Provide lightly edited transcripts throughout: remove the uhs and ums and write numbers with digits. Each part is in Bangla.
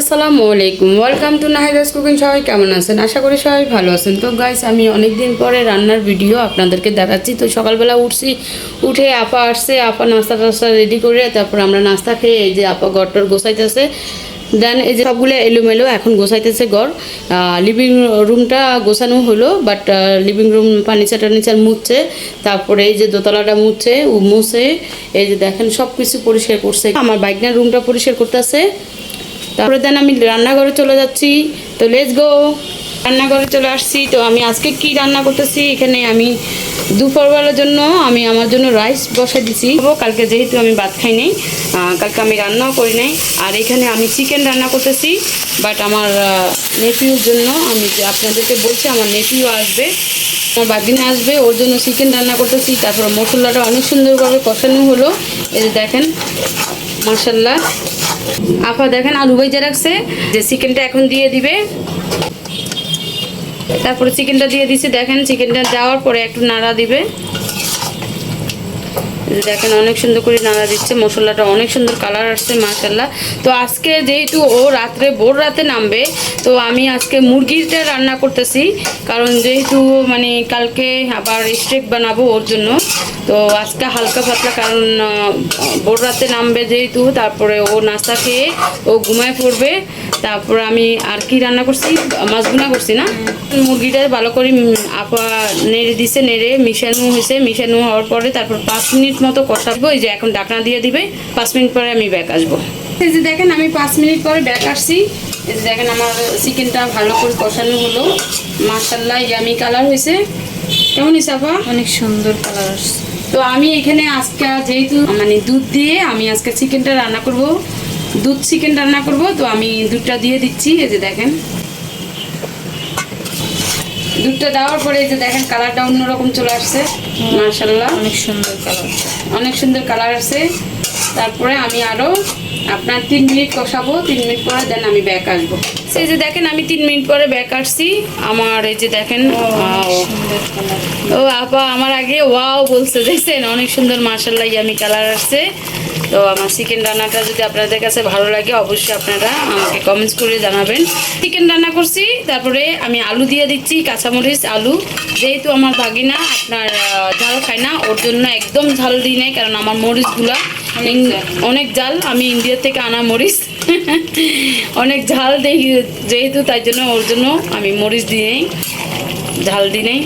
আসসালামু আলাইকুম, ওয়েলকাম টু নাহিদাস কুকিং। সবাই কেমন আছেন? আশা করি সবাই ভালো আছেন। তো গাইস, আমি অনেক দিন পরে রান্নার ভিডিও আপনাদেরকে দেখাচ্ছি। তো সকালবেলা উঠে আপা আসছে, আপা নাস্তা টাস্তা রেডি করে তারপর আমরা নাস্তা খেয়ে এই যে আপা ঘরটার গোছাইতেছে। দেন এই যে সবগুলো এলোমেলো এখন গোছাইতেছে ঘর। লিভিং রুমটা গোছানো হলো, বাট লিভিং রুম ফার্নিচার টার্নিচার মুছছে, তারপরে এই যে দোতলাটা মুছে এই যে দেখেন সব কিছু পরিষ্কার করছে। আমার বাইকনার রুমটা পরিষ্কার করতেছে। তারপরে দেন আমি রান্নাঘরে চলে যাচ্ছি। তো লেটস গো। রান্নাঘরে চলে আসছি। তো আমি আজকে কি রান্না করতেছি, এখানে আমি দুপুরবেলার জন্য আমার জন্য রাইস বসাই দিছি। কালকে যেহেতু আমি ভাত খাই নাই, কালকে আমি রান্নাও করি নাই। আর এখানে আমি চিকেন রান্না করতেছি, বাট আমার নেপিউর জন্য আমি আপনাদেরকে বলছি আমার নেপিউ আসবে, আমার বাগিনা আসবে, ওর জন্য চিকেন রান্না করতেছি। তারপর মশলাটা অনেক সুন্দরভাবে কষানো হলো। এই যে দেখেন মাশাআল্লাহ। আপা দেখেন আলু ভাইজা রাখছে, যে চিকেনটা এখন দিয়ে দিবে। তারপরে চিকেনটা দিয়ে দিছি। দেখেন চিকেনটা দেওয়ার পরে একটু নাড়া দিবে। দেখেন অনেক সুন্দর করে নাড়া দিচ্ছে, মশলাটা অনেক সুন্দর কালার আসছে মাশাআল্লাহ। তো আজকে যেহেতু ও ভোর রাতে নামবে, তো আমি আজকে মুরগিটা রান্না করতেছি, কারণ যেহেতু মানে কালকে আবার স্টেক বানাবো ওর জন্য। তো আজকে হালকা পাতলা, কারণ ভোর রাতে নামবে যেহেতু, তারপরে ও নাস্তা খেয়ে ও ঘুমায় পড়বে। তারপরে আমি আর কি রান্না করছি, মাছ ভুনা করছি না। মুরগিটা ভালো করে আপা নেড়ে দিছে, নেড়ে মিশানো হওয়ার পরে তারপর 5 মিনিট মতো কষাবো। এই যে এখন ঢাকনা দিয়ে দিবে, 5 মিনিট পরে আমি ব্যাক আসবো। এই যে দেখেন আমি 5 মিনিট পরে ব্যাক আসছি। এই যে দেখেন আমার চিকেনটা ভালো করে কষানো হলো মাশাআল্লাহ, ইয়ামি কালার হয়েছে। কেমন হয়েছে আপা? অনেক সুন্দর কালার আসছে। তো আমি এখানে আজকে যেহেতু মানে দুধ দিয়ে আমি আজকে চিকেনটা রান্না করব, দুধ চিকেন রান্না করব। তো আমি দুধটা দিয়ে দিচ্ছি। এই যে দেখেন দুধটা দেওয়ার পরে এই যে দেখেন কালারটা অন্যরকম চলে আসছে মাশাআল্লাহ, অনেক সুন্দর কালার, অনেক সুন্দর কালার আছে। তারপরে আমি আরো আপনার 3 মিনিট কষাবো, 3 মিনিট পরে দেন আমি ব্যাক আসবো। এই যে দেখেন আমি 3 মিনিট পরে ব্যাক আসছি। আমার এই যে দেখেন সুন্দর কালার। ও আপা আমার আগে ওয়াও বলছে, দেখছেন অনেক সুন্দর মাশাআল্লাহ ইয়ামি কালার আসছে। তো আমার চিকেন রান্নাটা যদি আপনাদের কাছে ভালো লাগে অবশ্যই আপনারা আমাকে কমেন্টস করে জানাবেন। চিকেন রান্না করছি, তারপরে আমি আলু দিয়ে দিচ্ছি, কাঁচামরিচ আলু। যেহেতু আমার ভাগিনা আপনার ঝাল খায় না, ওর জন্য একদম ঝাল দিই নাই, কারণ আমার মরিচগুলা অনেক ঝাল, আমি ইন্ডিয়া থেকে আনা মরিচ অনেক ঝাল দেই যেহেতু, তাই জন্য ওর জন্য আমি মরিচ দিই নেই, ঝাল দিই নেই।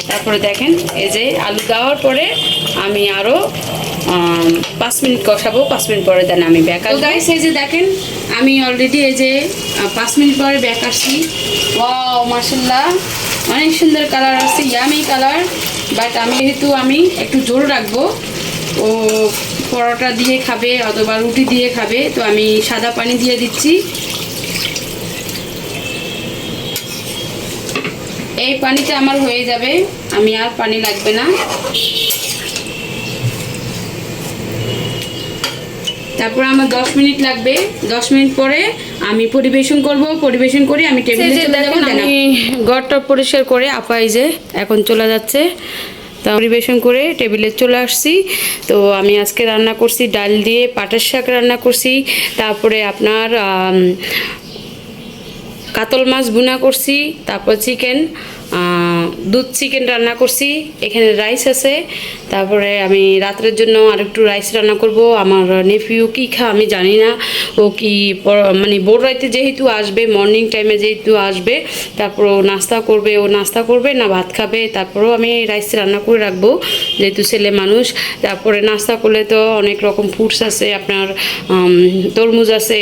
তারপরে দেখেন এই যে আলু দেওয়ার পরে আমি আরও 5 মিনিট কষাবো, 5 মিনিট পরে দেন আমি ব্যাক আসবো। গাইস এই যে দেখেন আমি অলরেডি এই যে 5 মিনিট পরে ব্যাক আসছি। ওয়াও মাশাআল্লাহ অনেক সুন্দর কালার আসছে, ইয়ামি কালার। বাট আমি যেহেতু আমি একটু জোর রাখবো, ও পরোটা দিয়ে খাবে অথবা রুটি দিয়ে খাবে, তো আমি সাদা পানি দিয়ে দিচ্ছি। এই পানিতে আমার হয়ে যাবে, আমি আর পানি লাগবে না। তারপর আমার 10 মিনিট লাগবে, 10 মিনিট পরে আমি পরিবেশন করব। পরিবেশন করে আমি টেবিলে চলে যাব। আমি ঘরটা পরিষ্কার করে আপা এই যে এখন চলে যাচ্ছে। তো পরিবেশন করে টেবিলে চলে আসছি। তো আমি আজকে রান্না করছি ডাল দিয়ে পাটের শাক রান্না করছি, তারপরে আপনার কাতল মাছ ভুনা করছি, তারপর চিকেন দুধ চিকেন রান্না করছি। এখানে রাইস আছে। তারপরে আমি রাত্রের জন্য আরেকটু রাইস রান্না করব। আমার নেফিউ কী আমি জানি না, ও কি মানে ভোর রাইতে যেহেতু আসবে, মর্নিং টাইমে যেহেতু আসবে, তারপর ও নাস্তা করবে না ভাত খাবে। তারপরেও আমি রাইস রান্না করে রাখবো যেহেতু ছেলে মানুষ। তারপরে নাস্তা করলে তো অনেক রকম ফ্রুটস আছে, আপনার তরমুজ আছে,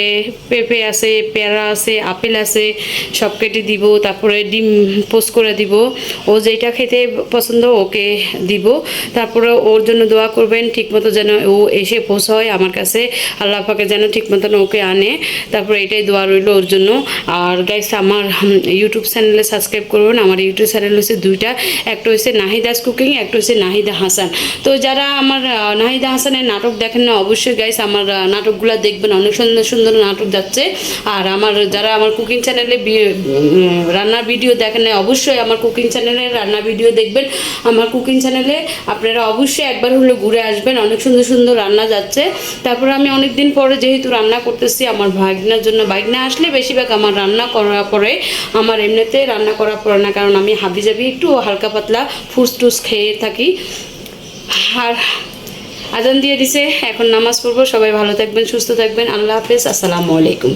পেঁপে আছে, পেয়ারা আছে, আপেল আছে, সব কেটে দিব। তারপরে ডিম পোস্ট করে দিব, ও যেটা খেতে পছন্দ ওকে দিব। তারপরে ওর জন্য দোয়া করবেন ঠিকমতো যেন ও এসে পৌঁছায় আমার কাছে, আল্লাহ পাকে যেন ঠিক মতন ওকে আনে। তারপরে এটাই দোয়া রইল ওর জন্য। আর গাইস আমার ইউটিউব চ্যানেলে সাবস্ক্রাইব করবেন। আমার ইউটিউব চ্যানেল হচ্ছে দুইটা, একটা হচ্ছে নাহিদাস কুকিং, একটা হচ্ছে নাহিদা হাসান। তো যারা আমার নাহিদা হাসানের নাটক দেখেন না, অবশ্যই গাইস আমার নাটকগুলো দেখবেন, অনেক সুন্দর সুন্দর নাটক যাচ্ছে। আর যারা আমার কুকিং চ্যানেলে রান্নার ভিডিও দেখেন না, অবশ্যই আমার কুকিং চ্যানেলের রান্না ভিডিও দেখবেন। আমার কুকিং চ্যানেলে আপনারা অবশ্যই একবার হলে ঘুরে আসবেন, অনেক সুন্দর সুন্দর রান্না যাচ্ছে। তারপরে আমি অনেক দিন পরে যেহেতু রান্না করতেছি আমার ভাগনার জন্য, ভাগনা আসলে বেশিরভাগ আমার রান্না করার পরে, আমার এমনিতে রান্না করা পড়ে না, কারণ আমি হাবিজাবি একটু হালকা পাতলা ফুস টুস খেয়ে থাকি। আর আজান দিয়ে দিছে, এখন নামাজ পড়বো। সবাই ভালো থাকবেন, সুস্থ থাকবেন। আল্লাহ হাফেজ, আসসালামু আলাইকুম।